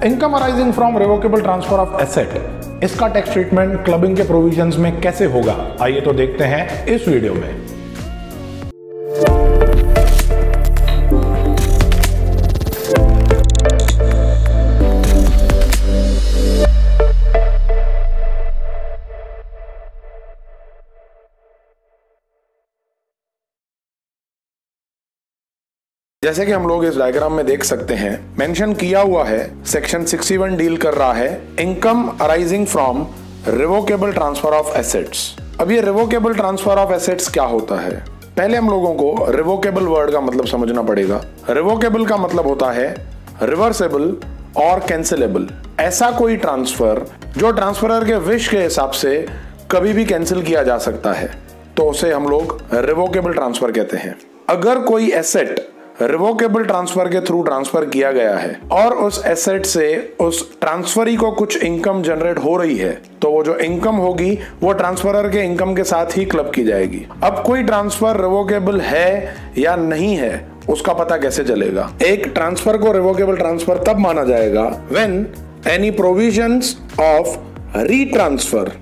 Income arising from revocable transfer of asset, इसका tax treatment clubbing के provisions में कैसे होगा, आइए तो देखते हैं इस वीडियो में। जैसे कि हम लोग इस डायग्राम में देख सकते हैं, मेंशन किया हुआ है सेक्शन 61 डील कर रहा है income arising from revocable transfer of assets. अब ये रिवोकेबल ट्रांसफर ऑफ एसेट्स क्या होता है, पहले हम लोगों को रिवोकेबल वर्ड का मतलब समझना पड़ेगा। रिवोकेबल का मतलब होता है रिवर्सेबल और कैंसिलेबल, ऐसा कोई ट्रांसफर जो ट्रांसफरर के विश के हिसाब से कभी भी कैंसिल किया जा सकता है, तो उसे हम लोग रिवोकेबल ट्रांसफर कहते हैं। अगर कोई एसेट रिवोकेबल ट्रांसफर के थ्रू ट्रांसफर किया गया है और उस एसेट से उस ट्रांसफरी को कुछ इनकम जनरेट हो रही है, तो वो जो इनकम होगी वो ट्रांसफरर के इनकम के साथ ही क्लब की जाएगी। अब कोई ट्रांसफर रिवोकेबल है या नहीं है उसका पता कैसे चलेगा? एक ट्रांसफर को रिवोकेबल ट्रांसफर तब माना जाएगा when any provisions of retransfer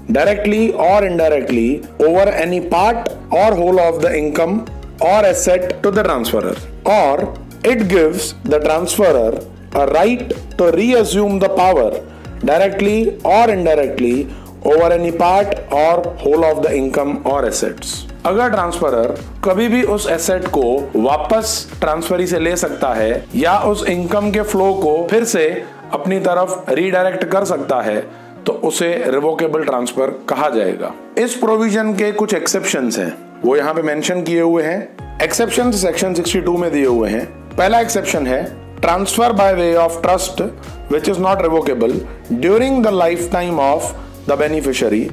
directly or indirectly over any part or whole of the income or asset to the transferor, or it gives the transferor a right to reassume the power directly or indirectly over any part or whole of the income or assets। अगर transferor कभी भी उस asset को वापस transferee से ले सकता है या उस इनकम के फ्लो को फिर से अपनी तरफ रीडायरेक्ट कर सकता है, तो उसे रिवोकेबल ट्रांसफर कहा जाएगा। इस प्रोविजन के कुछ एक्सेप्शंस हैं, वो यहाँ पे मेंशन किए हुए हैं। एक्सेप्शन सेक्शन 62 में दिए हुए हैं। पहला एक्सेप्शन है transfer by way of trust which is not revocable during the life time of the beneficiary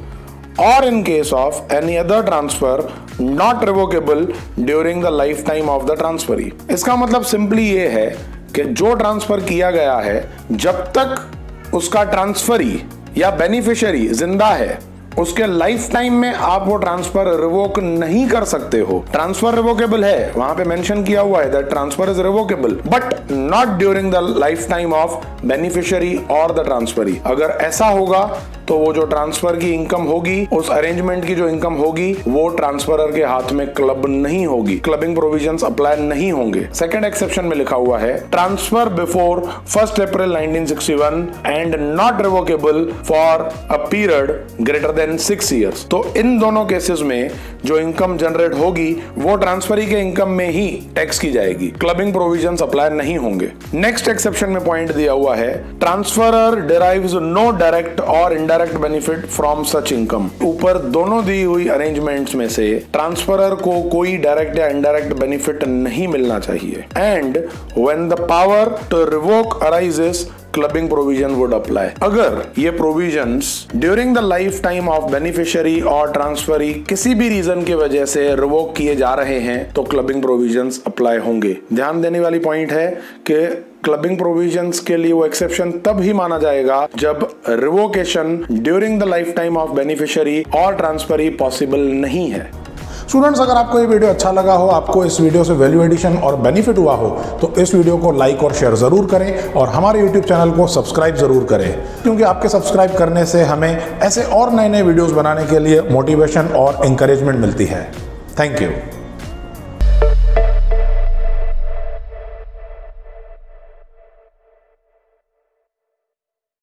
और in case of any other transfer not revocable during the life time of the transferee. इसका मतलब simply ये है कि जो transfer किया गया है, जब तक उसका ट्रांसफरी या बेनिफिशियरी जिंदा है, उसके लाइफ टाइम में आप वो ट्रांसफर रिवोक नहीं कर सकते हो। ट्रांसफर रिवोकेबल है, वहां पे मेंशन किया हुआ है that transfer is revocable but not during the life time of beneficiary और द ट्रांसफरी। अगर ऐसा होगा तो वो जो ट्रांसफर की इनकम होगी, उस अरेंजमेंट की जो इनकम होगी, वो ट्रांसफरर के हाथ में क्लब नहीं होगी, क्लबिंग प्रोविजंस अप्लाई नहीं होंगे। सेकंड एक्सेप्शन में लिखा हुआ है transfer before 1 April 1961 and not revocable for a period greater than 6 years. तो इन दोनों केसेस में जो इनकम जनरेट होगी वो ट्रांसफरी के इनकम में ही टैक्स की जाएगी, क्लबिंग प्रोविजंस अप्लाई नहीं होंगे। नेक्स्ट एक्सेप्शन में पॉइंट दिया हुआ है ट्रांसफरर डिराइव्स नो डायरेक्ट और indirect benefit from such income. ऊपर दोनों दी हुई अरेंजमेंट्स में से ट्रांसफरर को कोई डायरेक्ट या इनडायरेक्ट बेनिफिट नहीं मिलना चाहिए। And when the power to revoke arises, clubbing provision would apply. अगर ये provisions during the life time of beneficiary और ट्रांसफरी किसी भी रीजन की वजह से रिवोक किए जा रहे हैं, तो क्लबिंग प्रोविजंस अप्लाई होंगे। ध्यान देने वाली पॉइंट है कि क्लबिंग प्रोविजंस के लिए वो एक्सेप्शन तब ही माना जाएगा जब revocation during the life time of beneficiary और ट्रांसफरी पॉसिबल नहीं है। स्टूडेंट्स, अगर आपको ये वीडियो अच्छा लगा हो, आपको इस वीडियो से वैल्यू एडिशन और बेनिफिट हुआ हो, तो इस वीडियो को लाइक और शेयर जरूर करें और हमारे यूट्यूब चैनल को सब्सक्राइब जरूर करें, क्योंकि आपके सब्सक्राइब करने से हमें ऐसे और नए नए वीडियोस बनाने के लिए मोटिवेशन और इंकरेजमेंट मिलती है। Thank you.